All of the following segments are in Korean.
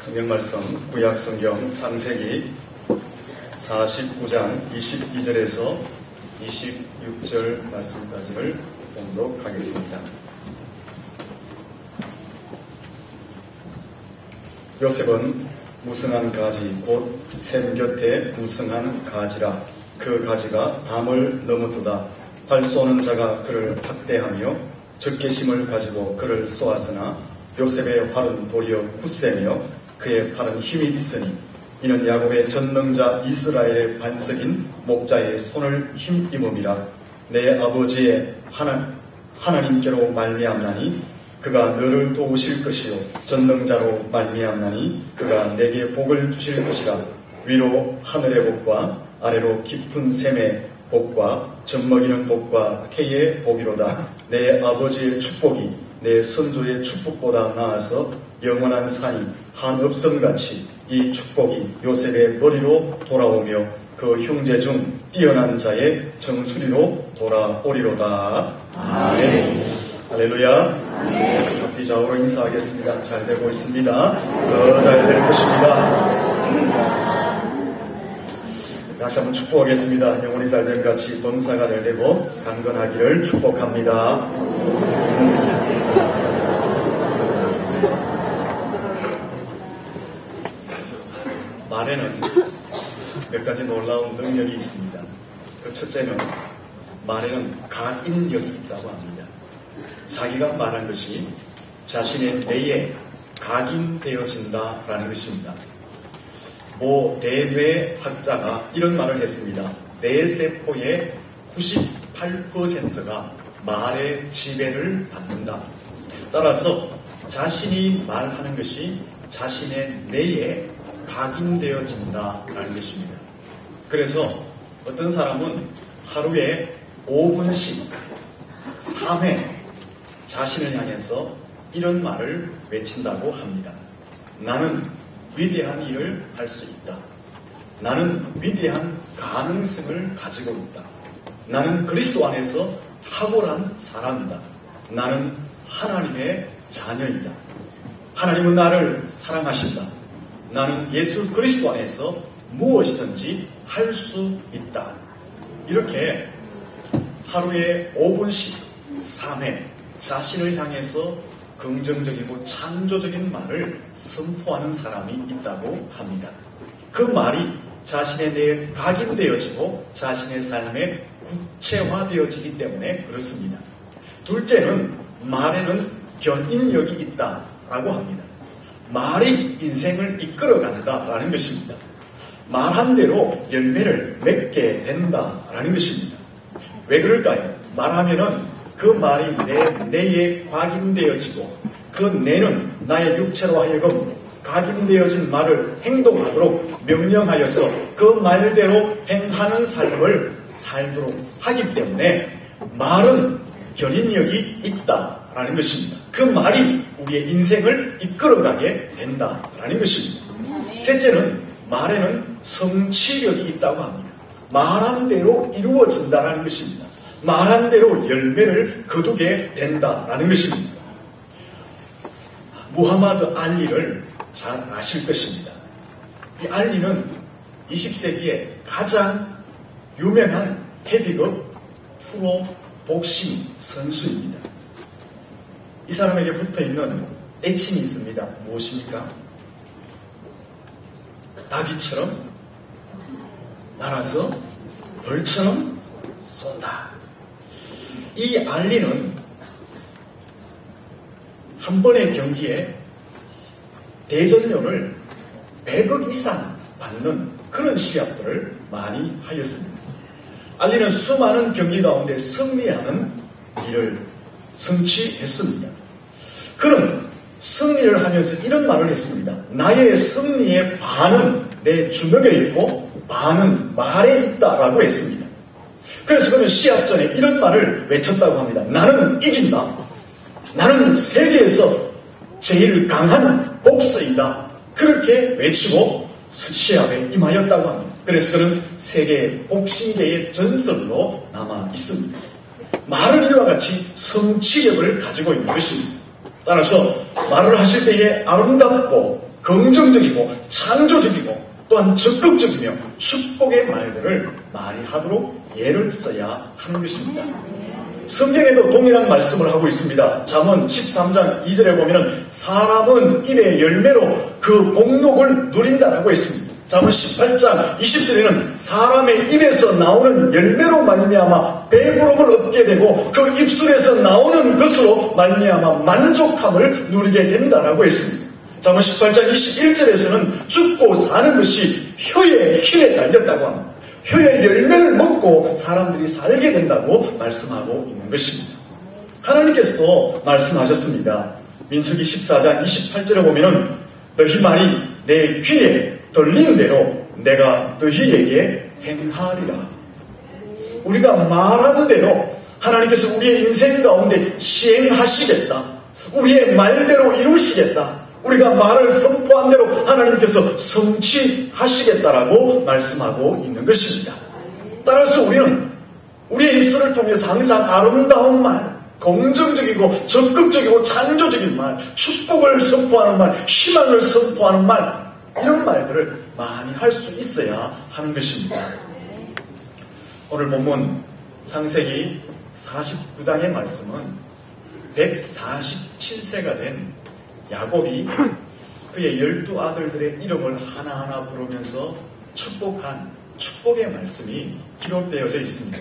성경말씀 구약성경 창세기 49장 22절에서 26절 말씀까지를 봉독하겠습니다. 요셉은 무성한 가지 곧 샘 곁에 무성한 가지라. 그 가지가 담을 넘어도다. 활 쏘는 자가 그를 학대하며 적개심을 가지고 그를 쏘았으나 요셉의 활은 도리어 굳세며 그의 팔은 힘이 있으니 이는 야곱의 전능자 이스라엘의 반석인 목자의 손을 힘입음이라. 내 아버지의 하나님께로 말미암나니 그가 너를 도우실 것이요 전능자로 말미암나니 그가 내게 복을 주실 것이라. 위로 하늘의 복과 아래로 깊은 샘의 복과 젖먹이는 복과 태의 복이로다. 내 아버지의 축복이 내 선조의 축복보다 나아서 영원한 산이 한읍섬같이 이 축복이 요셉의 머리로 돌아오며 그 형제 중 뛰어난 자의 정수리로 돌아오리로다. 아멘. 할렐루야. 앞뒤 좌우로 인사하겠습니다. 잘 되고 있습니다. 더 잘 될 것입니다. 다시 한번 축복하겠습니다. 영원히 잘 된 같이 범사가 잘 되고 강건하기를 축복합니다. 말에는 몇 가지 놀라운 능력이 있습니다. 그 첫째는 말에는 각인력이 있다고 합니다. 자기가 말한 것이 자신의 뇌에 각인되어진다라는 것입니다. 모 대뇌학자가 이런 말을 했습니다. 뇌세포의 98%가 말의 지배를 받는다. 따라서 자신이 말하는 것이 자신의 뇌에 각인되어진다라는 것입니다. 그래서 어떤 사람은 하루에 5분씩 3회 자신을 향해서 이런 말을 외친다고 합니다. 나는 위대한 일을 할 수 있다. 나는 위대한 가능성을 가지고 있다. 나는 그리스도 안에서 탁월한 사람이다. 나는 하나님의 자녀이다. 하나님은 나를 사랑하신다. 나는 예수 그리스도 안에서 무엇이든지 할 수 있다. 이렇게 하루에 5분씩 3회 자신을 향해서 긍정적이고 창조적인 말을 선포하는 사람이 있다고 합니다. 그 말이 자신의 뇌에 각인되어지고 자신의 삶에 구체화되어지기 때문에 그렇습니다. 둘째는 말에는 견인력이 있다라고 합니다. 말이 인생을 이끌어간다라는 것입니다. 말한 대로 열매를 맺게 된다라는 것입니다. 왜 그럴까요? 말하면은 그 말이 내 뇌에 각인되어지고 그 뇌는 나의 육체로 하여금 각인되어진 말을 행동하도록 명령하여서 그 말대로 행하는 삶을 살도록 하기 때문에 말은 견인력이 있다라는 것입니다. 그 말이 우리의 인생을 이끌어가게 된다라는 것입니다. 셋째는 말에는 성취력이 있다고 합니다. 말한 대로 이루어진다라는 것입니다. 말한 대로 열매를 거두게 된다라는 것입니다. 무하마드 알리를 잘 아실 것입니다. 이 알리는 20세기에 가장 유명한 헤비급 프로 복싱 선수입니다. 이 사람에게 붙어있는 애칭이 있습니다. 무엇입니까? 나비처럼 날아서 벌처럼 쏜다. 이 알리는 한 번의 경기에 대전료를 100억 이상 받는 그런 시합들을 많이 하였습니다. 알리는 수많은 경기 가운데 승리하는 일을 성취했습니다. 그는 승리를 하면서 이런 말을 했습니다. 나의 승리의 반은 내 주먹에 있고 반은 말에 있다라고 했습니다. 그래서 그는 시합 전에 이런 말을 외쳤다고 합니다. 나는 이긴다. 나는 세계에서 제일 강한 복서이다. 그렇게 외치고 시합에 임하였다고 합니다. 그래서 그는 세계 복싱계의 전설로 남아 있습니다. 말은 이와 같이 성취력을 가지고 있는 것입니다. 따라서 말을 하실 때에 아름답고 긍정적이고 창조적이고 또한 적극적이며 축복의 말들을 많이 하도록 애를 써야 하는 것입니다. 성경에도 동일한 말씀을 하고 있습니다. 잠언 13장 2절에 보면 사람은 입의 열매로 그 복록을 누린다라고 했습니다. 잠언 18장 20절에는 사람의 입에서 나오는 열매로 말미암아 배부름을 얻게 되고 그 입술에서 나오는 것으로 말미암아 만족함을 누리게 된다라고 했습니다. 잠언 18장 21절에서는 죽고 사는 것이 혀의 힘에 달렸다고 합니다. 혀의 열매를 먹고 사람들이 살게 된다고 말씀하고 있는 것입니다. 하나님께서도 말씀하셨습니다. 민수기 14장 28절에 보면은 너희 말이 내 귀에 들리는 대로 내가 너희에게 행하리라. 우리가 말하는 대로 하나님께서 우리의 인생 가운데 시행하시겠다. 우리의 말대로 이루시겠다. 우리가 말을 선포한 대로 하나님께서 성취하시겠다라고 말씀하고 있는 것입니다. 따라서 우리는 우리의 입술을 통해서 항상 아름다운 말, 긍정적이고 적극적이고 창조적인 말, 축복을 선포하는 말, 희망을 선포하는 말, 이런 말들을 많이 할 수 있어야 하는 것입니다. 오늘 본문 창세기 49장의 말씀은 147세가 된 야곱이 그의 12아들들의 이름을 하나하나 부르면서 축복한 축복의 말씀이 기록되어져 있습니다.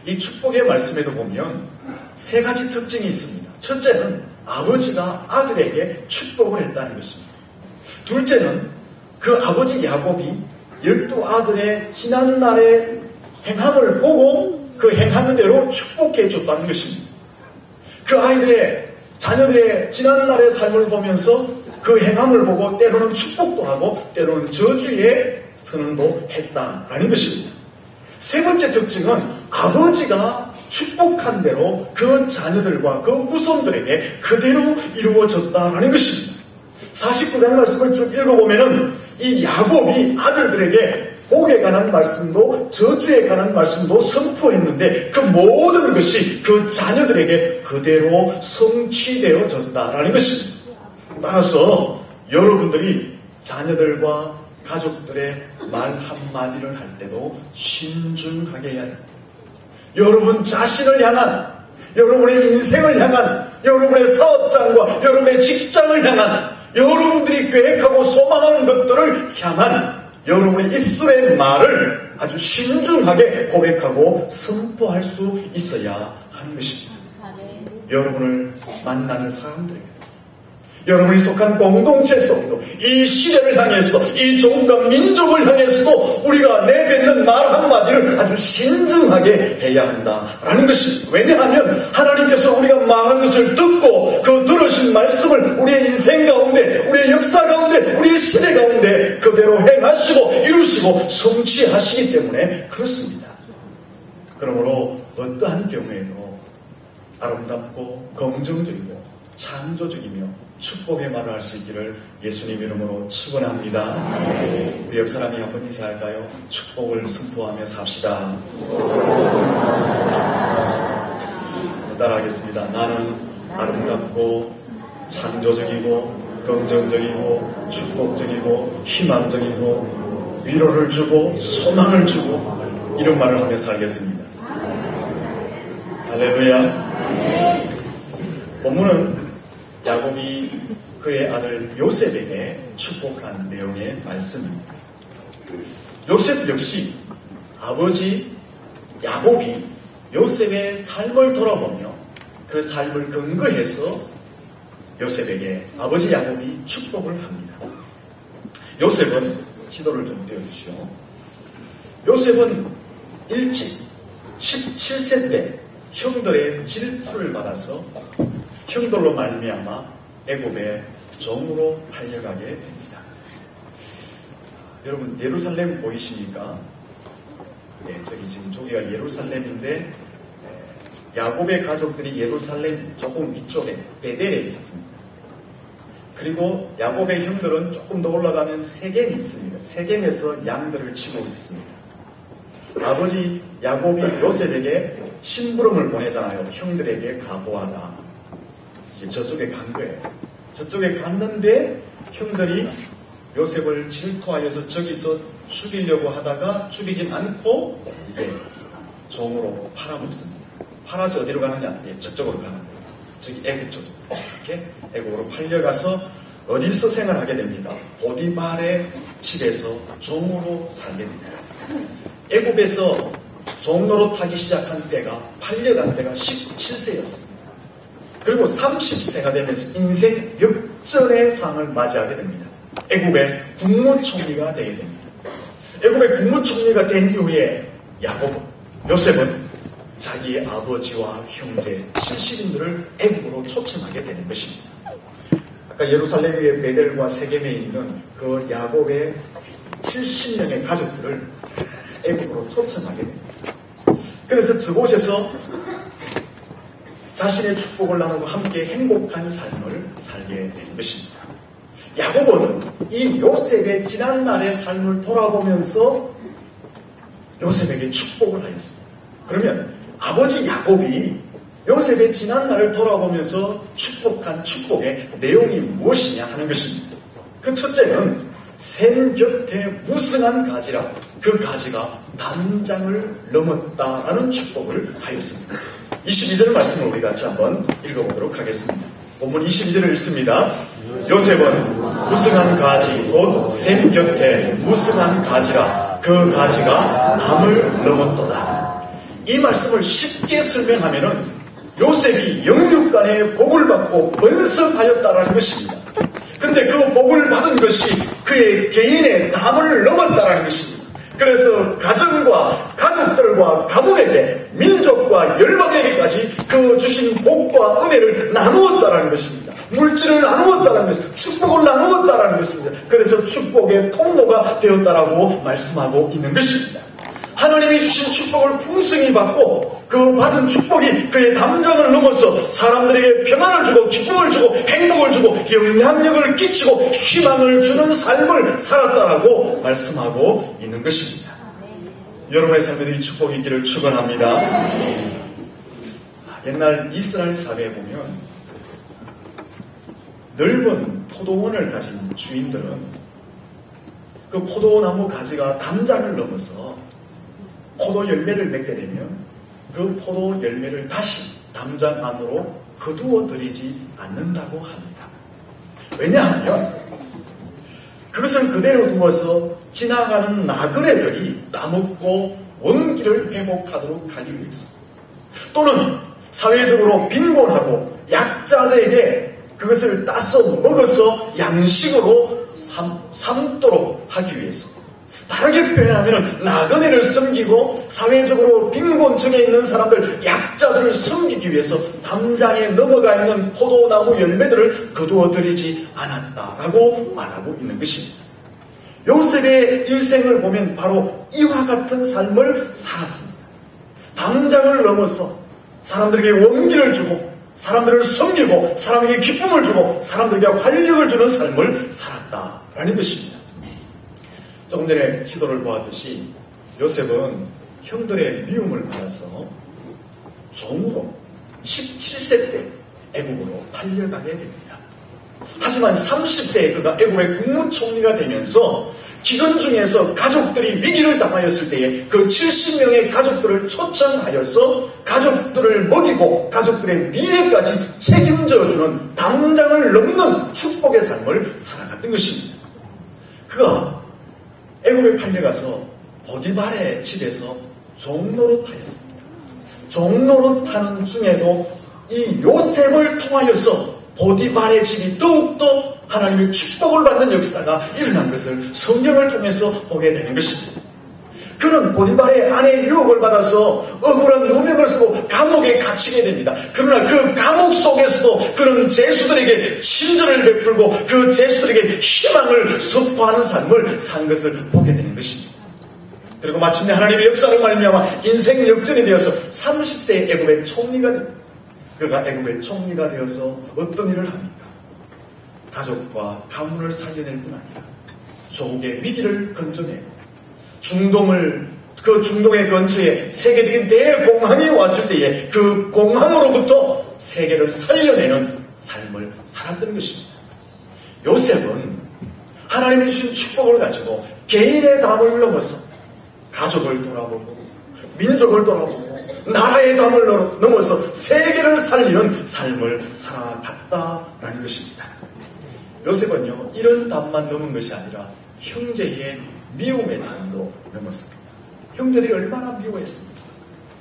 이 축복의 말씀에도 보면 세 가지 특징이 있습니다. 첫째는 아버지가 아들에게 축복을 했다는 것입니다. 둘째는 그 아버지 야곱이 12아들의 지난날의 행함을 보고 그 행하는 대로 축복해 줬다는 것입니다. 그 아이들의 자녀들의 지난날의 삶을 보면서 그 행함을 보고 때로는 축복도 하고 때로는 저주의 선언도 했다라는 것입니다. 세 번째 특징은 아버지가 축복한 대로 그 자녀들과 그 후손들에게 그대로 이루어졌다라는 것입니다. 49장 말씀을 쭉 읽어보면은 이 야곱이 아들들에게 복에 관한 말씀도 저주에 관한 말씀도 선포했는데 그 모든 것이 그 자녀들에게 그대로 성취되어졌다라는 것입니다. 따라서 여러분들이 자녀들과 가족들의 말 한마디를 할 때도 신중하게 해야 합니다. 여러분 자신을 향한, 여러분의 인생을 향한, 여러분의 사업장과 여러분의 직장을 향한, 여러분들이 계획하고 소망하는 것들을 향한 여러분의 입술의 말을 아주 신중하게 고백하고 선포할 수 있어야 하는 것입니다. 여러분을 만나는 사람들에게, 여러분이 속한 공동체 속에도, 이 시대를 향해서, 이 종과 민족을 향해서도 우리가 내뱉는 말 한마디를 아주 신중하게 해야 한다라는 것입니다. 왜냐하면 하나님께서 우리가 말한 것을 듣고 그 들으신 말씀을 우리의 인생 가운데, 우리의 역사 가운데, 우리의 시대 가운데 그대로 행하시고 이루시고 성취하시기 때문에 그렇습니다. 그러므로 어떠한 경우에도 아름답고 긍정적이고 창조적이며 축복의 말을 할 수 있기를 예수님 이름으로 축원합니다. 우리 옆 사람이 한번 인사할까요? 축복을 선포하며 삽시다. 따라하겠습니다. 나는 아름답고 창조적이고 긍정적이고 축복적이고 희망적이고 위로를 주고 소망을 주고 이런 말을 하며 살겠습니다. 할렐루야. 본문은 야곱이 그의 아들 요셉에게 축복한 내용의 말씀입니다. 요셉 역시 아버지 야곱이 요셉의 삶을 돌아보며 그 삶을 근거해서 요셉에게 아버지 야곱이 축복을 합니다. 요셉은 지도를 좀 띄워주시오. 요셉은 일찍 17세 때 형들의 질투를 받아서 형들로 말미암아 애굽의 종으로 팔려가게 됩니다. 여러분 예루살렘 보이십니까? 네, 저기 지금 저기가 예루살렘인데 야곱의 가족들이 예루살렘 조금 위쪽에 베델에 있었습니다. 그리고 야곱의 형들은 조금 더 올라가면 세겜이 있습니다. 세겜에서 양들을 치고 있었습니다. 아버지 야곱이 요셉에게 심부름을 보내잖아요. 형들에게 가보아라. 이제 저쪽에 간 거예요. 저쪽에 갔는데 형들이 요셉을 질투하여서 저기서 죽이려고 하다가 죽이진 않고 이제 종으로 팔아먹습니다. 팔아서 어디로 가느냐? 예, 저쪽으로 가는 거예요. 저기 애굽 쪽. 이렇게 애굽으로 팔려가서 어디서 생활하게 됩니까? 보디발의 집에서 종으로 살게 됩니다. 애굽에서 종노릇하기 시작한 때가 팔려간 때가 17세였습니다. 그리고 30세가 되면서 인생 역전의 상을 맞이하게 됩니다. 애굽의 국무총리가 되게 됩니다. 애굽의 국무총리가 된 이후에 요셉은 자기의 아버지와 형제 70인들을 애굽으로 초청하게 되는 것입니다. 아까 예루살렘 위에 베델과 세겜에 있는 그 야곱의 70명의 가족들을 애굽으로 초청하게 됩니다. 그래서 저곳에서 자신의 축복을 나누고 함께 행복한 삶을 살게 되는 것입니다. 야곱은 이 요셉의 지난날의 삶을 돌아보면서 요셉에게 축복을 하였습니다. 그러면 아버지 야곱이 요셉의 지난날을 돌아보면서 축복한 축복의 내용이 무엇이냐 하는 것입니다. 그 첫째는 샘 곁에 무성한 가지라 그 가지가 담장을 넘었다라는 축복을 하였습니다. 22절 말씀을 우리 같이 한번 읽어보도록 하겠습니다. 본문 22절을 읽습니다. 요셉은 무성한 가지 곧 샘 곁에 무성한 가지라 그 가지가 담을 넘었도다. 이 말씀을 쉽게 설명하면은 요셉이 영육간에 복을 받고 번성하였다라는 것입니다. 그런데 그 복을 받은 것이 그의 개인의 담을 넘었다라는 것입니다. 그래서 가정과 가족들과 가문에게 민족과 열방에게까지 그 주신 복과 은혜를 나누었다라는 것입니다. 물질을 나누었다라는 것입니다. 축복을 나누었다라는 것입니다. 그래서 축복의 통로가 되었다라고 말씀하고 있는 것입니다. 하나님이 주신 축복을 풍성히 받고 그 받은 축복이 그의 담장을 넘어서 사람들에게 평안을 주고 기쁨을 주고 행복을 주고 영향력을 끼치고 희망을 주는 삶을 살았다라고 말씀하고 있는 것입니다. 여러분의 삶에도 이 축복이 있기를 축원합니다. 옛날 이스라엘 사회에 보면 넓은 포도원을 가진 주인들은 그 포도나무 가지가 담장을 넘어서 포도 열매를 맺게 되면 그 포도 열매를 다시 담장 안으로 거두어 들이지 않는다고 합니다. 왜냐하면 그것을 그대로 두어서 지나가는 나그네들이 따먹고 원기를 회복하도록 하기 위해서 또는 사회적으로 빈곤하고 약자들에게 그것을 따서 먹어서 양식으로 삼도록 하기 위해서 다르게 표현하면 나그네를 섬기고 사회적으로 빈곤층에 있는 사람들, 약자들을 섬기기 위해서 담장에 넘어가 있는 포도나무 열매들을 거두어들이지 않았다라고 말하고 있는 것입니다. 요셉의 일생을 보면 바로 이와 같은 삶을 살았습니다. 담장을 넘어서 사람들에게 원기를 주고 사람들을 섬기고 사람에게 기쁨을 주고 사람들에게 활력을 주는 삶을 살았다라는 것입니다. 조금 전에 시도를 보았듯이 요셉은 형들의 미움을 받아서 종으로 17세 때 애굽으로 팔려가게 됩니다. 하지만 30세에 그가 애굽의 국무총리가 되면서 기근 중에서 가족들이 위기를 당하였을 때에 그 70명의 가족들을 초청하여서 가족들을 먹이고 가족들의 미래까지 책임져주는 담장을 넘는 축복의 삶을 살아갔던 것입니다. 그가 애굽에 팔려가서 보디발의 집에서 종노릇하였습니다. 종노릇하는 중에도 이 요셉을 통하여서 보디발의 집이 더욱더 하나님의 축복을 받는 역사가 일어난 것을 성경을 통해서 보게 되는 것입니다. 그는 보디발의 아내의 유혹을 받아서 억울한 누명을 쓰고 감옥에 갇히게 됩니다. 그러나 그 감옥 속에서도 그는 죄수들에게 친절을 베풀고 그 죄수들에게 희망을 선포하는 삶을 산 것을 보게 되는 것입니다. 그리고 마침내 하나님의 역사로 말미암아 인생 역전이 되어서 30세의 애굽의 총리가 됩니다. 그가 애굽의 총리가 되어서 어떤 일을 합니까? 가족과 가문을 살려낼 뿐 아니라 조국의 위기를 건져내고 그 중동의 근처에 세계적인 대공황이 왔을 때에 그 공황으로부터 세계를 살려내는 삶을 살았던 것입니다. 요셉은 하나님이 주신 축복을 가지고 개인의 담을 넘어서 가족을 돌아보고 민족을 돌아보고 나라의 담을 넘어서 세계를 살리는 삶을 살아갔다라는 것입니다. 요셉은요, 이런 담만 넘은 것이 아니라 형제의 미움의 담도 넘었습니다. 형제들이 얼마나 미워했습니까?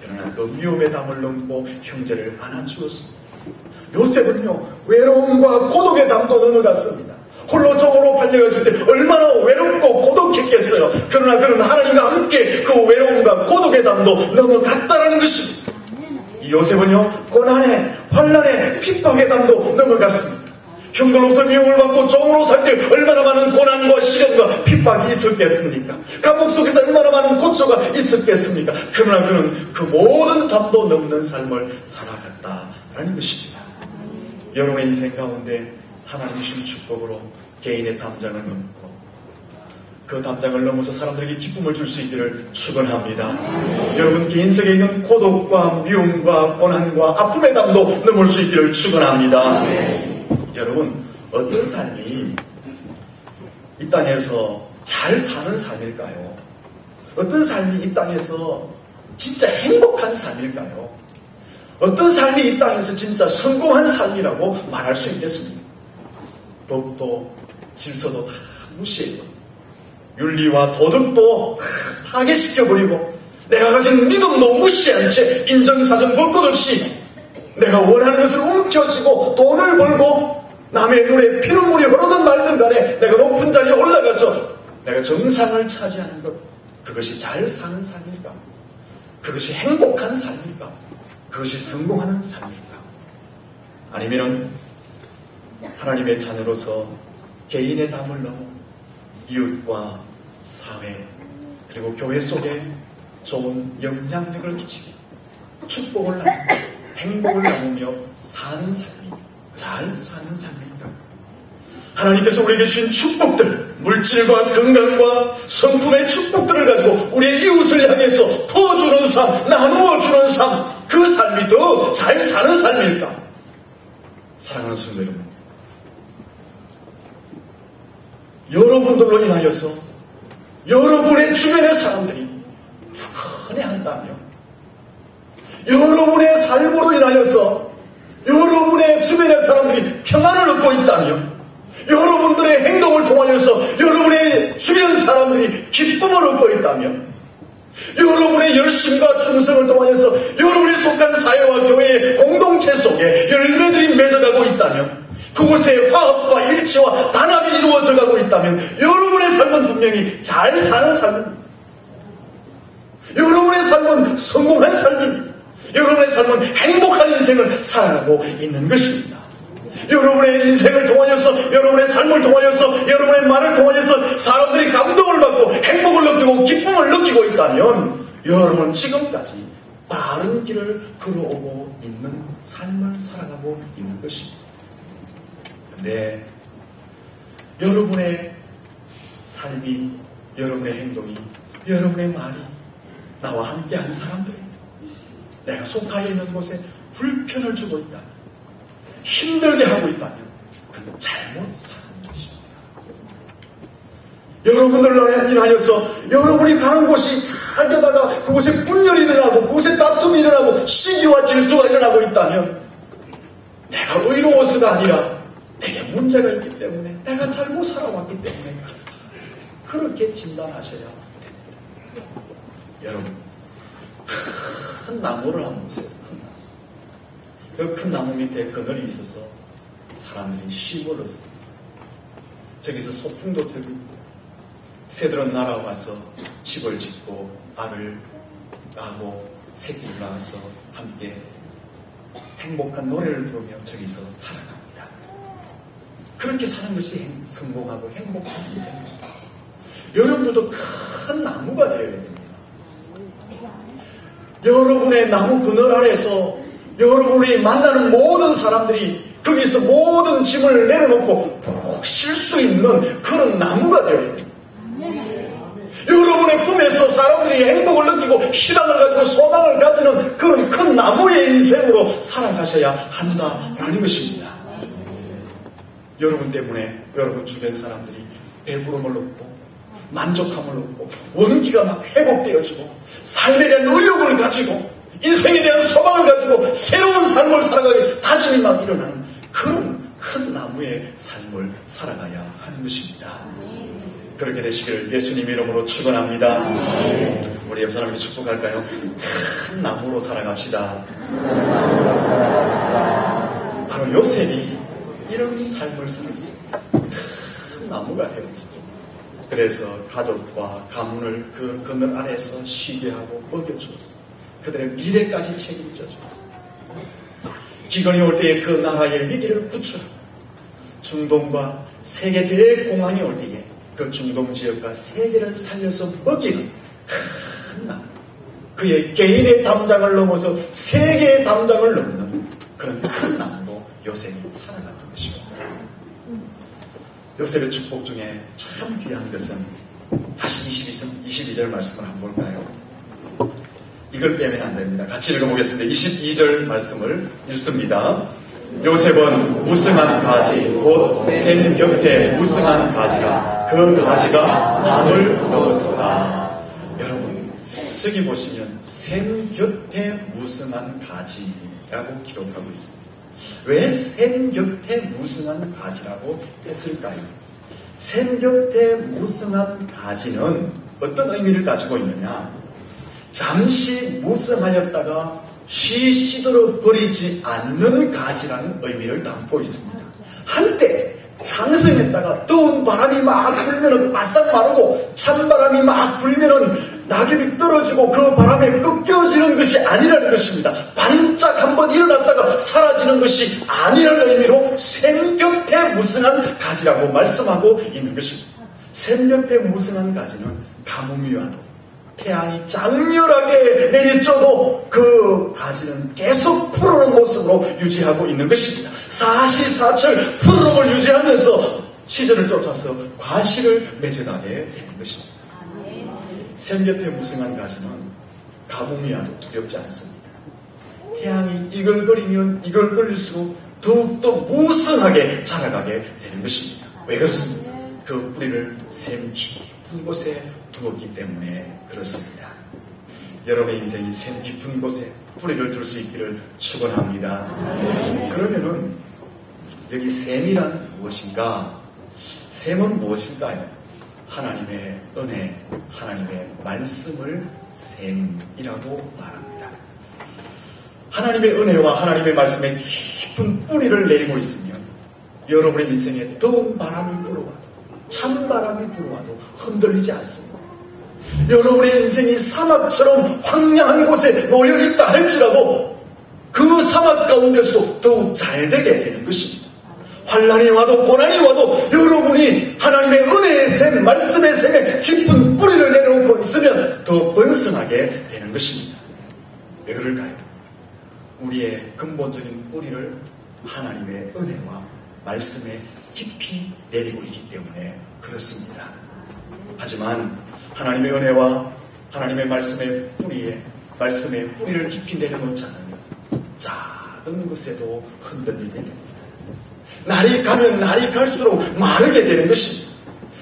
그러나 그 미움의 담을 넘고 형제를 안아주었습니다. 요셉은요, 외로움과 고독의 담도 넘어갔습니다. 홀로 종으로 팔려갔을 때 얼마나 외롭고 고독했겠어요. 그러나 그는 하나님과 함께 그 외로움과 고독의 담도 넘어갔다라는 것입니다. 이 요셉은요, 고난에, 환난에, 핍박의 담도 넘어갔습니다. 형들로부터 미움을 받고 종으로 살 때 얼마나 많은 고난과 시련과 핍박이 있었겠습니까? 감옥 속에서 얼마나 많은 고초가 있었겠습니까? 그러나 그는 그 모든 담도 넘는 삶을 살아갔다라는 것입니다. 여러분의 인생 가운데 하나님이 주신 축복으로 개인의 담장을 넘고 그 담장을 넘어서 사람들에게 기쁨을 줄 수 있기를 축원합니다. 여러분 개인 속에 있는 고독과 미움과 고난과 아픔의 담도 넘을 수 있기를 축원합니다. 여러분 어떤 삶이 이 땅에서 잘 사는 삶일까요? 어떤 삶이 이 땅에서 진짜 행복한 삶일까요? 어떤 삶이 이 땅에서 진짜 성공한 삶이라고 말할 수 있겠습니까? 법도 질서도 다 무시해요. 윤리와 도덕도 다 파괴시켜버리고 내가 가진 믿음도 무시한 채 인정사정 볼 것 없이 내가 원하는 것을 움켜쥐고 돈을 벌고 남의 눈에 피눈물이 흐르든 말든 간에 내가 높은 자리에 올라가서 내가 정상을 차지하는 것, 그것이 잘 사는 삶일까? 그것이 행복한 삶일까? 그것이 성공하는 삶일까? 아니면 하나님의 자녀로서 개인의 담을 넘어 이웃과 사회 그리고 교회 속에 좋은 영향력을 끼치고 축복을 나누며 행복을 나누며 사는 삶이 잘 사는 삶입니다. 하나님께서 우리에게 주신 축복들, 물질과 건강과 성품의 축복들을 가지고 우리의 이웃을 향해서 퍼주는 삶, 나누어주는 삶, 그 삶이 더 잘 사는 삶일까? 사랑하는 성도 여러분, 여러분들로 인하여서 여러분의 주변의 사람들이 불안해한다며, 여러분의 삶으로 인하여서 여러분의 주변의 사람들이 평안을 얻고 있다며, 여러분들의 행동을 통하여서 여러분의 주변 사람들이 기쁨을 얻고 있다며, 여러분의 열심과 충성을 통하여서 여러분이 속한 사회와 교회의 공동체 속에 열매들이 맺어가고 있다며, 그곳에 화합과 일치와 단합이 이루어져 가고 있다면 여러분의 삶은 분명히 잘 사는 삶입니다. 여러분의 삶은 성공한 삶입니다. 여러분의 삶은 행복한 인생을 살아가고 있는 것입니다. 여러분의 인생을 통하여서, 여러분의 삶을 통하여서, 여러분의 말을 통하여서 사람들이 감동을 받고 행복을 느끼고 기쁨을 느끼고 있다면 여러분은 지금까지 바른 길을 걸어오고 있는 삶을 살아가고 있는 것입니다. 근데 여러분의 삶이, 여러분의 행동이, 여러분의 말이 나와 함께한 사람들에게, 내가 속하여 있는 곳에 불편을 주고 있다면, 힘들게 하고 있다면 그건 잘못 사는 것입니다. 여러분들로 인하여서 여러분이 가는 곳이 잘 되다가 그곳에 분열이 일어나고 그곳에 다툼이 일어나고 시기와 질투가 일어나고 있다면 내가 의로워서가 아니라 내게 문제가 있기 때문에, 내가 잘못 살아왔기 때문에 그렇게 진단하셔야 됩니다. 여러분, 큰 나무를 한번 보세요. 큰 나무. 그 큰 나무 밑에 그늘이 있어서 사람들이 심어놨어요. 저기서 소풍도 들고 새들은 날아와서 집을 짓고 알을 까고 새끼를 낳아서 함께 행복한 노래를 부르며 저기서 살아갑니다. 그렇게 사는 것이 성공하고 행복한 인생입니다. 여러분들도 큰 나무가 되어야 됩니다. 여러분의 나무 그늘 아래서 여러분이 만나는 모든 사람들이 거기서 모든 짐을 내려놓고 푹 쉴 수 있는 그런 나무가 되어야 됩니다. 여러분의 품에서 사람들이 행복을 느끼고 희망을 가지고 소망을 가지는 그런 큰 나무의 인생으로 살아가셔야 한다라는 것입니다. 여러분 때문에 여러분 주변 사람들이 배부름을 얻고 만족함을 얻고 원기가 막 회복되어지고 삶에 대한 의욕을 가지고 인생에 대한 소망을 가지고 새로운 삶을 살아가게 다짐이 막 일어나는 그런 큰 나무의 삶을 살아가야 하는 것입니다. 그렇게 되시기를 예수님 이름으로 축원합니다. 우리 옆 사람에게 축복할까요? 큰 나무로 살아갑시다. 바로 요셉이 이런 삶을 살았습니다. 큰 나무가 되었죠. 그래서 가족과 가문을 그 그늘 아래에서 쉬게 하고 먹여주었습니다. 그들의 미래까지 책임져 주었습니다. 기근이 올 때에 그 나라의 위기를 구출하고 중동과 세계 대공황이 올 때에 그 중동 지역과 세계를 살려서 먹이는 큰 나무, 그의 개인의 담장을 넘어서 세계의 담장을 넘는 그런 큰 나무로 요셉이 살아갔던 것입니다. 요셉의 축복 중에 참 귀한 것은 다시 22절 말씀을 한번 볼까요? 이걸 빼면 안 됩니다. 같이 읽어보겠습니다. 22절 말씀을 읽습니다. 요셉은 무성한 가지 곧 샘 곁에 무성한 가지라 그 가지가 담을 넘었도다. 여러분 저기 보시면 샘 곁에 무성한 가지라고 기록하고 있습니다. 왜 샘 곁에 무성한 가지라고 했을까요? 샘 곁에 무성한 가지는 어떤 의미를 가지고 있느냐? 잠시 무성하였다가 시들어 버리지 않는 가지라는 의미를 담고 있습니다. 한때 장성했다가 뜨거운 바람이 막 불면은 바싹 마르고 찬바람이 막 불면은 낙엽이 떨어지고 그 바람에 꺾여지는 것이 아니라는 것입니다. 반짝 한번 일어났다가 사라지는 것이 아니라는 의미로 샘 곁에 무성한 가지라고 말씀하고 있는 것입니다. 샘 곁에 무성한 가지는 가뭄이 와도 태양이 장렬하게 내리쬐도 그 가지는 계속 푸르른 모습으로 유지하고 있는 것입니다. 사시사철 푸르름을 유지하면서 시절을 쫓아서 과실을 맺어가게 되는 것입니다. 샘 곁에 무성한 가지는 가뭄이 와도 두렵지 않습니다. 태양이 이글거리면 이글거릴수록 더욱더 무성하게 자라가게 되는 것입니다. 왜 그렇습니까? 그 뿌리를 샘 깊은 곳에 두었기 때문에 그렇습니다. 여러분의 인생이 샘 깊은 곳에 뿌리를 둘 수 있기를 축원합니다. 그러면은 여기 샘이란 무엇인가? 샘은 무엇일까요? 하나님의 은혜, 하나님의 말씀을 샘이라고 말합니다. 하나님의 은혜와 하나님의 말씀에 깊은 뿌리를 내리고 있으면 여러분의 인생에 더운 바람이 불어와도 찬바람이 불어와도 흔들리지 않습니다. 여러분의 인생이 사막처럼 황량한 곳에 놓여있다 할지라도 그 사막 가운데서도 더욱 잘되게 되는 것입니다. 환난이 와도 고난이 와도 여러분이 하나님의 은혜의 샘, 말씀의 샘에 깊은 뿌리를 내려놓고 있으면 더 번성하게 되는 것입니다. 왜 그럴까요? 우리의 근본적인 뿌리를 하나님의 은혜와 말씀에 깊이 내리고 있기 때문에 그렇습니다. 하지만 하나님의 은혜와 하나님의 말씀의 뿌리를 깊이 내려놓지 않으면 작은 것에도 흔들리게 됩니다. 날이 가면 날이 갈수록 마르게 되는 것입니다.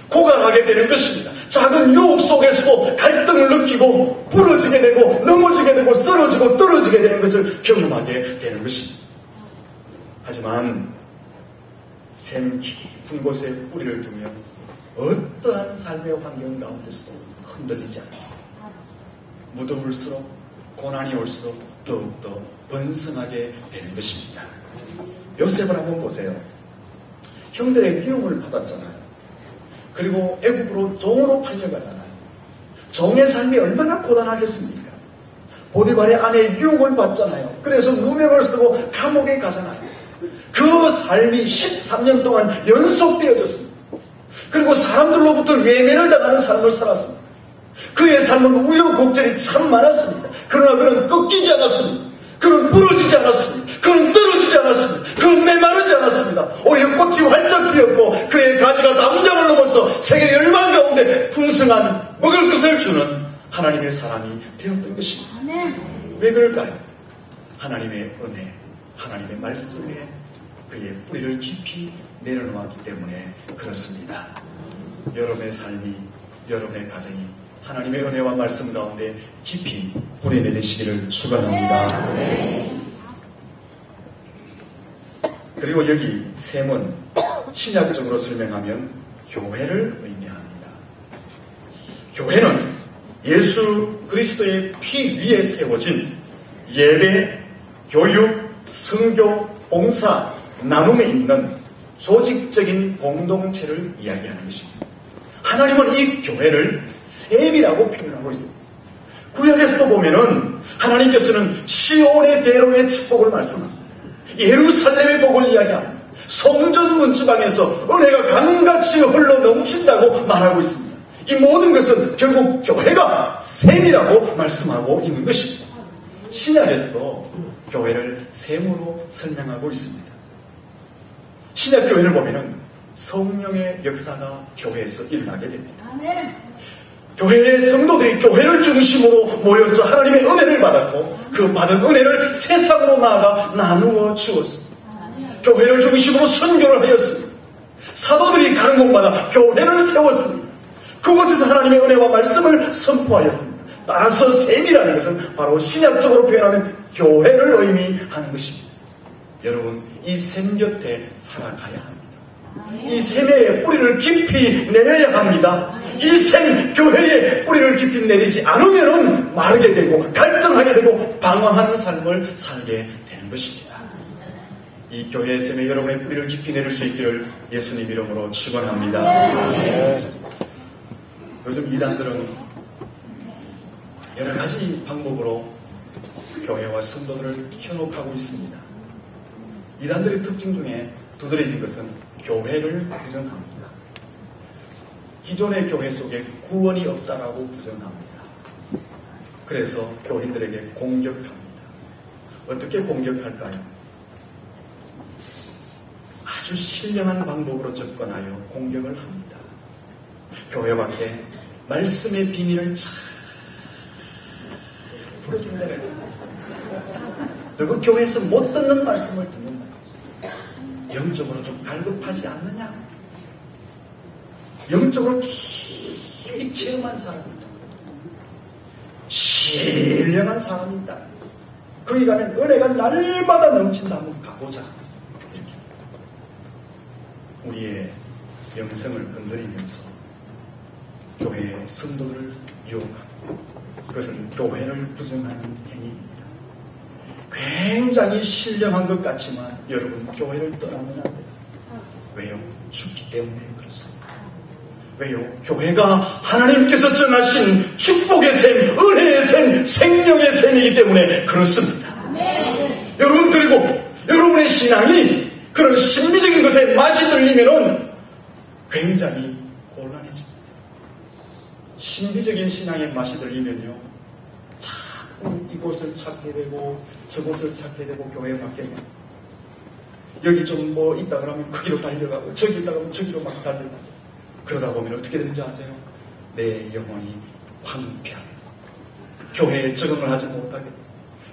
고갈하게 되는 것입니다. 작은 유혹 속에서도 갈등을 느끼고 부러지게 되고 넘어지게 되고 쓰러지고 떨어지게 되는 것을 경험하게 되는 것입니다. 하지만 샘 깊은 곳에 뿌리를 두면 어떠한 삶의 환경 가운데서도 흔들리지 않습니다. 무더울수록 고난이 올수록 더욱더 번성하게 되는 것입니다. 요셉을 한번 보세요. 형들의 미움을 받았잖아요. 그리고 애국으로 종으로 팔려가잖아요. 종의 삶이 얼마나 고단하겠습니까? 보디발의 아내의 유혹을 받잖아요. 그래서 누명을 쓰고 감옥에 가잖아요. 그 삶이 13년 동안 연속되어졌습니다. 그리고 사람들로부터 외면을 당하는 삶을 살았습니다. 그의 삶은 우여곡절이 참 많았습니다. 그러나 그는 꺾이지 않았습니다. 그는 부러지지 않았습니다. 그는 떨어지지 않았습니다. 그는 메마르지 않았습니다. 오히려 꽃이 활짝 피었고 그의 가지가 담장을 넘어서 세계 열방 가운데 풍성한 먹을 것을 주는 하나님의 사람이 되었던 것입니다. 왜 그럴까요? 하나님의 은혜, 하나님의 말씀에 그의 뿌리를 깊이 내려놓았기 때문에 그렇습니다. 여러분의 삶이, 여러분의 가정이 하나님의 은혜와 말씀 가운데 깊이 뿌리 내리시기를 축원합니다. 그리고 여기 셈은 신약적으로 설명하면 교회를 의미합니다. 교회는 예수 그리스도의 피 위에 세워진 예배, 교육, 선교, 봉사, 나눔에 있는 조직적인 공동체를 이야기하는 것입니다. 하나님은 이 교회를 셈이라고 표현하고 있습니다. 구약에서도 보면은 하나님께서는 시온의 대로의 축복을 말씀합니다. 예루살렘의 복을 이야기합니다. 성전 문지방에서 은혜가 강같이 흘러 넘친다고 말하고 있습니다. 이 모든 것은 결국 교회가 셈이라고 말씀하고 있는 것입니다. 신약에서도 교회를 셈으로 설명하고 있습니다. 신약 교회를 보면은 성령의 역사가 교회에서 일어나게 됩니다. 교회의 성도들이 교회를 중심으로 모여서 하나님의 은혜를 받았고 그 받은 은혜를 세상으로 나아가 나누어 주었습니다. 교회를 중심으로 선교를 하였습니다. 사도들이 가는 곳마다 교회를 세웠습니다. 그곳에서 하나님의 은혜와 말씀을 선포하였습니다. 따라서 셈이라는 것은 바로 신약적으로 표현하는 교회를 의미하는 것입니다. 여러분, 이 셈 곁에 살아가야 합니다. 이 셈의 뿌리를 깊이 내려야 합니다. 이 셈 교회에 뿌리를 깊이 내리지 않으면 마르게 되고 갈등하게 되고 방황하는 삶을 살게 되는 것입니다. 이 교회의 셈에 여러분의 뿌리를 깊이 내릴 수 있기를 예수님 이름으로 축원합니다. 요즘 이단들은 여러 가지 방법으로 교회와 성도들을 현혹하고 있습니다. 이단들의 특징 중에 두드러진 것은 교회를 부정합니다. 기존의 교회 속에 구원이 없다라고 부정합니다. 그래서 교인들에게 공격합니다. 어떻게 공격할까요? 아주 신령한 방법으로 접근하여 공격을 합니다. 교회 밖에 말씀의 비밀을 잘 풀어준다고 해요. 너그 교회에서 못 듣는 말씀을 듣는다. 영적으로 좀 갈급하지 않느냐? 영적으로 깊이 체험한 사람이다. 신령한 사람이 있다. 거기 가면 은혜가 날마다 넘친다. 한번 가보자. 이렇게. 우리의 영성을 건드리면서 교회의 성도를 유혹하고 그것은 교회를 부정하는 행위입니다. 굉장히 신령한 것 같지만 여러분 교회를 떠나면 안 돼요. 왜요? 죽기 때문에 그렇습니다. 왜요? 교회가 하나님께서 정하신 축복의 셈, 은혜의 셈, 생명의 셈이기 때문에 그렇습니다. 여러분 그리고 여러분의 신앙이 그런 신비적인 것에 맛이 들리면은 굉장히 곤란해집니다. 신비적인 신앙의 맛이 들리면요 자꾸 이곳을 찾게 되고 저곳을 찾게 되고 교회 밖에 여기 좀 뭐 있다 그러면 거기로 달려가고 저기 있다 그러면 저기로 막 달려가고 그러다 보면 어떻게 되는지 아세요? 내 영혼이 황폐하게 교회에 적응을 하지 못하게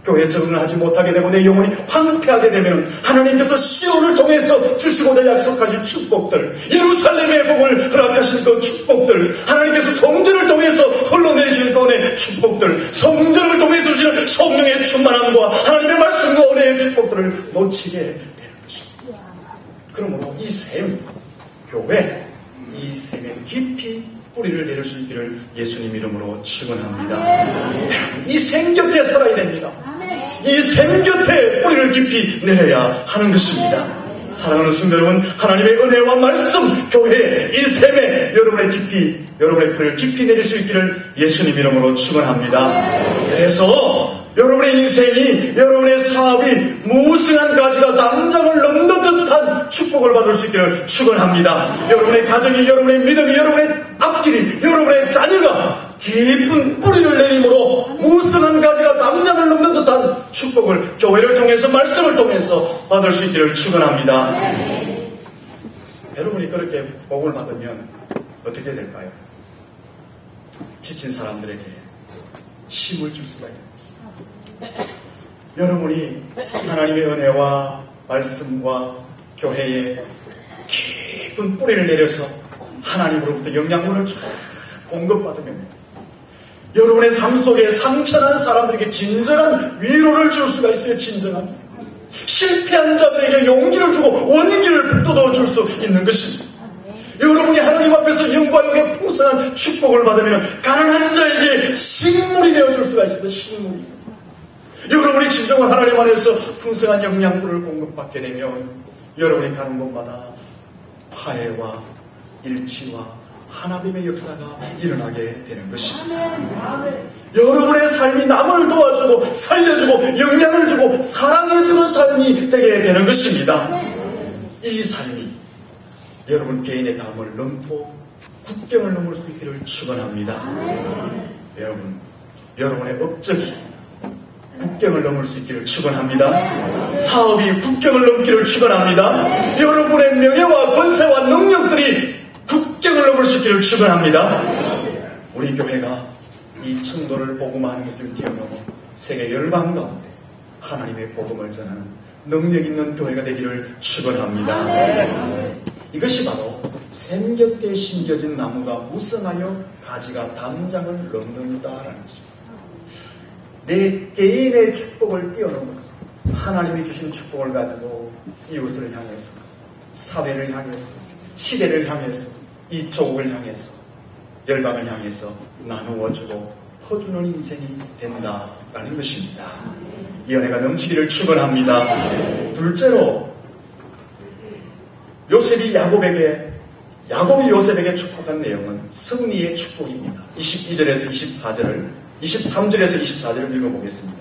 교회에 적응을 하지 못하게 되고 내 영혼이 황폐하게 되면 하나님께서 시온을 통해서 주시고자 약속하신 축복들 예루살렘의 복을 허락하신 그 축복들 하나님께서 성전을 통해서 흘러내리신 그 은혜의 축복들 성전을 통해서 주시는 성령의 충만함과 하나님의 말씀과 은혜의 축복들을 놓치게 되는 것입니다. 그러므로 이 셈 교회 이 셈에 깊이 뿌리를 내릴 수 있기를 예수님 이름으로 축원합니다. 이 셈 곁에 살아야 됩니다. 이 셈 곁에 뿌리를 깊이 내려야 하는 것입니다. 사랑하는 성도 여러분, 하나님의 은혜와 말씀, 교회 이 셈에 여러분의 뿌리를 깊이 내릴 수 있기를 예수님 이름으로 축원합니다. 그래서 여러분의 인생이, 여러분의 사업이 무성한 가지가 담장을 넘는 듯한 축복을 받을 수 있기를 축원합니다. 여러분의 가정이, 여러분의 믿음이, 여러분의 앞길이, 여러분의 자녀가 깊은 뿌리를 내림으로 무성한 가지가 담장을 넘는 듯한 축복을 교회를 통해서, 말씀을 통해서 받을 수 있기를 축원합니다. 여러분이 그렇게 복을 받으면 어떻게 될까요? 지친 사람들에게 힘을 줄 수가 있는 것입니다. 여러분이 하나님의 은혜와 말씀과 교회에 깊은 뿌리를 내려서 하나님으로부터 영양분을 쫙 공급받으면 여러분의 삶 속에 상처난 사람들에게 진정한 위로를 줄 수가 있어요. 진정한 실패한 자들에게 용기를 주고 원기를 북돋워 줄 수 있는 것입니다. 여러분이 하나님 앞에서 영과 영의 풍성한 축복을 받으면 가난한 자에게 식물이 되어줄 수가 있습니다. 식물이. 여러분이 진정한 하나님 안에서 풍성한 영양분을 공급받게 되면 여러분이 가는 곳마다 화해와 일치와 하나님의 역사가 일어나게 되는 것입니다. 여러분의 삶이 남을 도와주고 살려주고 영향을 주고 사랑해주는 삶이 되게 되는 것입니다. 이 삶이 여러분 개인의 담을 넘고 국경을 넘을 수 있기를 축원합니다. 여러분, 여러분의 업적이 국경을 넘을 수 있기를 축원합니다. 사업이 국경을 넘기를 축원합니다. 여러분의 명예와 권세와 능력들이 국경을 넘을 수 있기를 축원합니다. 우리 교회가 이 청도를 복음화하는 것을 뛰어넘어 세계 열방 가운데 하나님의 복음을 전하는 능력 있는 교회가 되기를 축원합니다. 이것이 바로 샘 곁에 심겨진 나무가 무성하여 가지가 담장을 넘는다라는 것입니다. 내 개인의 축복을 뛰어넘어서 하나님이 주신 축복을 가지고 이웃을 향해서 사회를 향해서 시대를 향해서 이 조국을 향해서 열방을 향해서 나누어주고 퍼주는 인생이 된다라는 것입니다. 이 은혜가 넘치기를 축원합니다. 둘째로 야곱이 요셉에게 축복한 내용은 승리의 축복입니다. 22절에서 23절에서 24절을 읽어보겠습니다.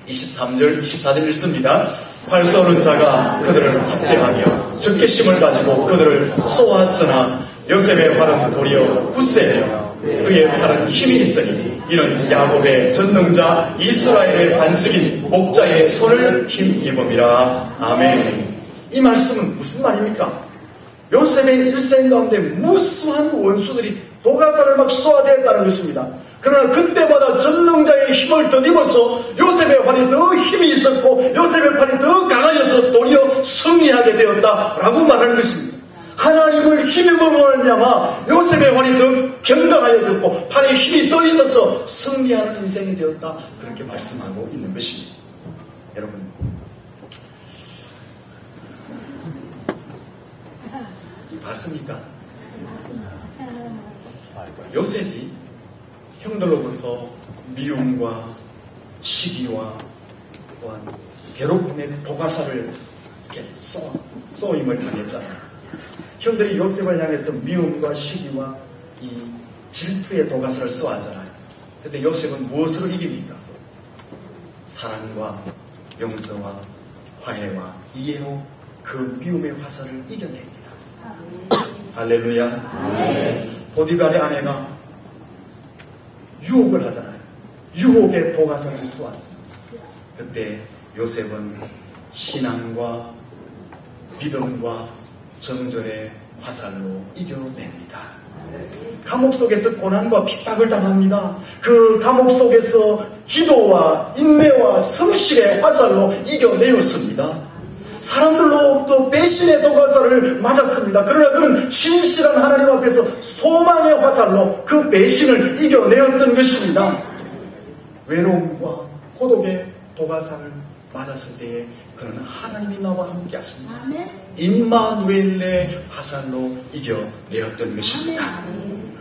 23절, 24절 읽습니다. 활 쏘는 자가 그들을 학대하며 적개심을 가지고 그들을 쏘았으나 요셉의 활은 도리어 굳세며 그의 팔은 힘이 있으니 이는 야곱의 전능자 이스라엘의 반석인 목자의 손을 힘입음이라. 아멘. 이 말씀은 무슨 말입니까? 요셉의 일생 가운데 무수한 원수들이 도가사를 막 쏘아대었다는 것입니다. 그러나 그때마다 전능자의 힘을 덧입어서 요셉의 활이 더 힘이 있었고 요셉의 팔이 더 강하여서 도리어 승리하게 되었다라고 말하는 것입니다. 하나님을 힘입음으로 말미암아 요셉의 활이 더 견강하여졌고 팔에 힘이 더 있어서 승리하는 인생이 되었다, 그렇게 말씀하고 있는 것입니다. 여러분, 맞습니까? 요셉이 형들로부터 미움과 시기와 또한 괴롭힘의 도가사를 이렇게 쏘임을 당했잖아요. 형들이 요셉을 향해서 미움과 시기와 이 질투의 도가사를 쏘았잖아요. 그런데 요셉은 무엇으로 이깁니까? 사랑과 용서와 화해와 이해로 그 미움의 화살을 이겨냅니다. 할렐루야. 보디발의 아내가 유혹을 하잖아요. 유혹의 도가사를 쏘았습니다. 그때 요셉은 신앙과 믿음과 정절의 화살로 이겨냅니다. 감옥 속에서 고난과 핍박을 당합니다. 그 감옥 속에서 기도와 인내와 성실의 화살로 이겨내었습니다. 사람들로부터 배신의 도가사를 맞았습니다. 그러나 그는 신실한 하나님 앞에서 소망의 화살로 그 배신을 이겨내었던 것입니다. 외로움과 고독의 도가사를 맞았을 때에 그는 하나님이 나와 함께 하십니다. 임마누엘의 화살로 이겨내었던 것입니다.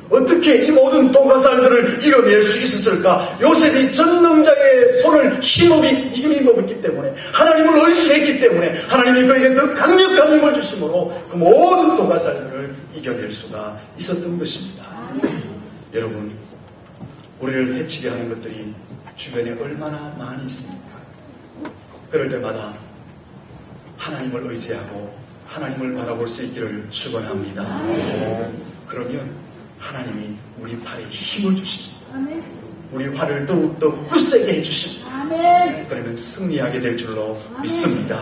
어떻게 이 모든 도가살들을 이겨낼 수 있었을까? 요셉이 전능자의 손을 힘입었기 때문에, 하나님을 의지했기 때문에 하나님이 그에게 더 강력한 힘을 주심으로 그 모든 도가살들을 이겨낼 수가 있었던 것입니다. 여러분, 우리를 해치게 하는 것들이 주변에 얼마나 많이 있습니까? 그럴 때마다 하나님을 의지하고 하나님을 바라볼 수 있기를 축원합니다. 그러면 하나님이 우리 팔에 힘을 주십니다. 우리 활을 더욱더 굳세게 해주십니다. 그러면 승리하게 될 줄로 믿습니다.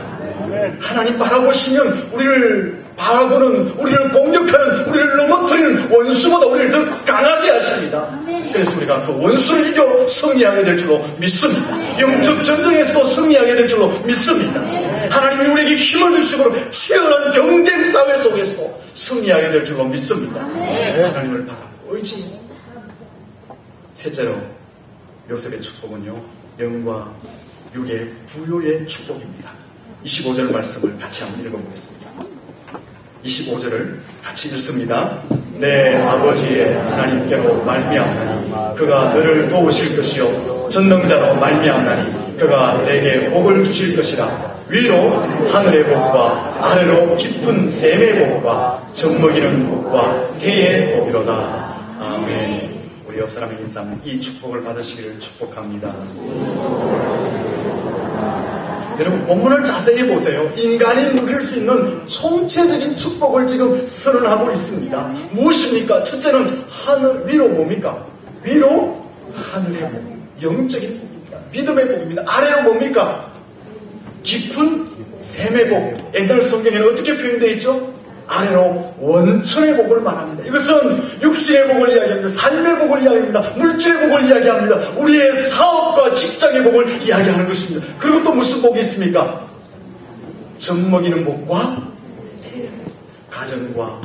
하나님 바라보시면 우리를 바라보는, 우리를 공격하는, 우리를 넘어뜨리는 원수보다 우리를 더 강하게 하십니다. 그래서 우리가 그 원수를 이겨 승리하게 될 줄로 믿습니다. 영적 전쟁에서도 승리하게 될 줄로 믿습니다. 하나님이 우리에게 힘을 주시고 치열한 경쟁 사회 속에서도 승리하게 될 줄로 믿습니다. 하나님을 바라고 의지. 셋째로 요셉의 축복은요, 영과 육의 부요의 축복입니다. 25절 말씀을 같이 한번 읽어보겠습니다. 25절을 같이 읽습니다. 내 아버지의 하나님께로 말미암나니 그가 너를 도우실 것이요 전능자로 말미암나니 그가 내게 복을 주실 것이라. 위로 하늘의 복과 아래로 깊은 샘의 복과 젖먹이는 복과 태의 복이로다. 아멘. 우리 옆 사람의 인사는 이 축복을 받으시기를 축복합니다. 여러분, 본문을 자세히 보세요. 인간이 누릴 수 있는 총체적인 축복을 지금 선언하고 있습니다. 무엇입니까? 첫째는 하늘, 위로 뭡니까? 위로 하늘의 복, 영적인 복입니다. 믿음의 복입니다. 아래로 뭡니까? 깊은 샘의 복. 옛날 성경에는 어떻게 표현되어 있죠? 아래로 원천의 복을 말합니다. 이것은 육신의 복을 이야기합니다. 삶의 복을 이야기합니다. 물질의 복을 이야기합니다. 우리의 사업과 직장의 복을 이야기하는 것입니다. 그리고 또 무슨 복이 있습니까? 젖먹이는 복과 가정과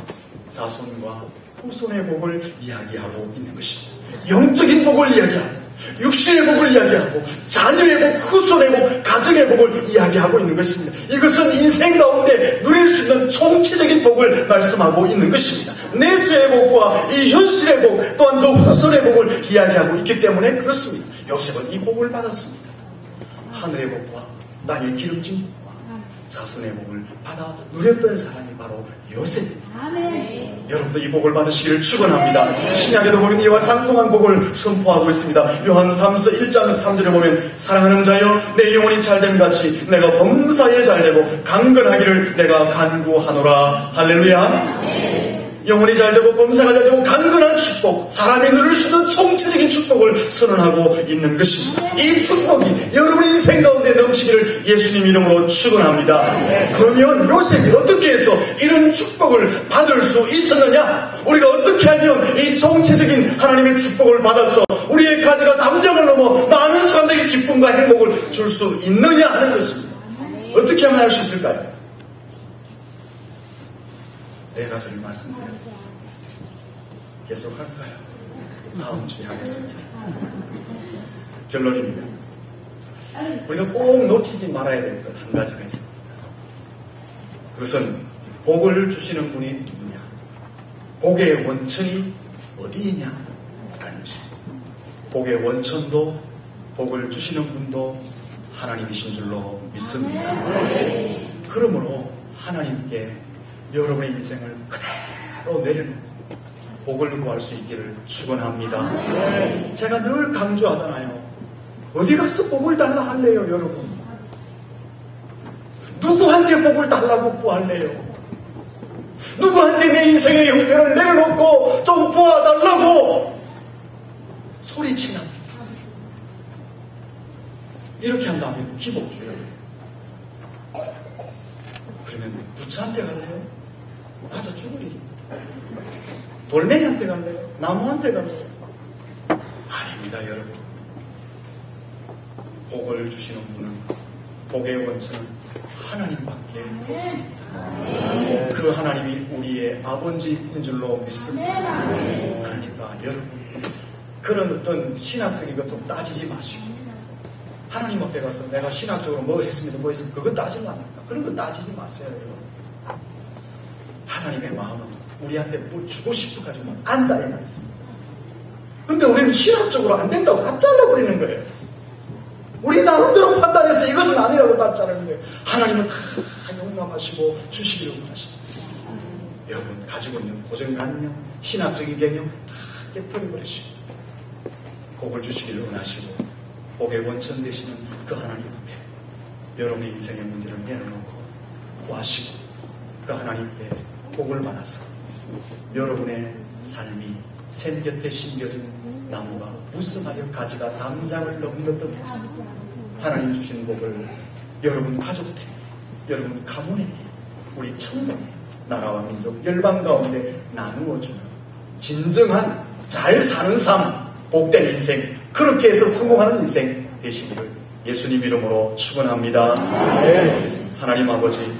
자손과 후손의 복을 이야기하고 있는 것입니다. 영적인 복을 이야기합니다. 육신의 복을 이야기하고 자녀의 복, 후손의 복, 가정의 복을 이야기하고 있는 것입니다. 이것은 인생 가운데 누릴 수 있는 총체적인 복을 말씀하고 있는 것입니다. 내세의 복과 이 현실의 복, 또한 그 후손의 복을 이야기하고 있기 때문에 그렇습니다. 요셉은 이 복을 받았습니다. 하늘의 복과 땅의 기름진 복과 자손의 복을 받아 누렸던 사람이 바로 요셉입니다. 아멘. 여러분도 이 복을 받으시기를 축원합니다. 신약에도 보면 이와 상통한 복을 선포하고 있습니다. 요한 3서 1장 3절에 보면 사랑하는 자여 내 영혼이 잘됨 같이 내가 범사에 잘되고 강건하기를 내가 간구하노라. 할렐루야. 영혼이 잘되고 범사가 잘되고 강건한 축복, 사람이 누릴 수 있는 총체적인 축복을 선언하고 있는 것입니다. 이 축복이 여러분의 인생 가운데 넘치기를 예수님 이름으로 축원합니다. 그러면 요셉이 어떻게 해서 이런 축복을 받을 수 있었느냐? 우리가 어떻게 하면 이 총체적인 하나님의 축복을 받아서 우리의 가정과 담정을 넘어 많은 사람들에게 기쁨과 행복을 줄 수 있느냐 하는 것입니다. 어떻게 하면 할 수 있을까요? 네 가지를 말씀드려요. 계속할까요? 다음 주에 하겠습니다. 결론입니다. 우리가 꼭 놓치지 말아야 될 것 한 가지가 있습니다. 그것은 복을 주시는 분이 누구냐? 복의 원천이 어디이냐? 라는 것입니다. 복의 원천도 복을 주시는 분도 하나님이신 줄로 믿습니다. 그러므로 하나님께 여러분의 인생을 그대로 내려놓고 복을 구할 수 있기를 축원합니다. 제가 늘 강조하잖아요. 어디 가서 복을 달라 할래요, 여러분? 누구한테 복을 달라고 구할래요? 누구한테 내 인생의 형태를 내려놓고 좀 보아달라고 소리치나? 이렇게 한다면 기복주의예요. 그러면 부처한테 갈래요? 맞아 죽을 일입니다. 돌멩이한테 갈래요? 나무한테 갈래요? 아닙니다, 여러분. 복을 주시는 분은, 복의 원천은 하나님밖에 없습니다. 그 하나님이 우리의 아버지인 줄로 믿습니다. 그러니까 여러분, 그런 어떤 신학적인 것 좀 따지지 마시고, 하나님 앞에 가서 내가 신학적으로 뭐 했습니다, 뭐 했습니다, 그거 따지면 안 됩니다. 그런 거 따지지 마세요, 여러분. 하나님의 마음은 우리한테 뭐 주고 싶어 가지고 안달이 나 있습니다. 근데 우리는 신학적으로 안 된다고 다 잘라버리는 거예요. 우리 나름대로 판단해서 이것은 아니라고 다 자르는 거예요. 하나님은 다 용납하시고 주시기를 원하십니다. 여러분 가지고 있는 고정관념, 신학적인 개념 다 깨버려버리시고 복을 주시기를 원하시고 복의 원천 되시는 그 하나님 앞에 여러분의 인생의 문제를 내려놓고 구하시고 그 하나님께 복을 받아서 여러분의 삶이 샘 곁에 심겨진 나무가 무성하여 가지가 담장을 넘겼던 것입니다. 하나님 주신 복을 여러분 가족에, 여러분 가문에, 우리 청동에, 나라와 민족, 열방 가운데 나누어주는 진정한 잘 사는 삶, 복된 인생, 그렇게 해서 성공하는 인생 되시기를 예수님 이름으로 축원합니다. 하나님 아버지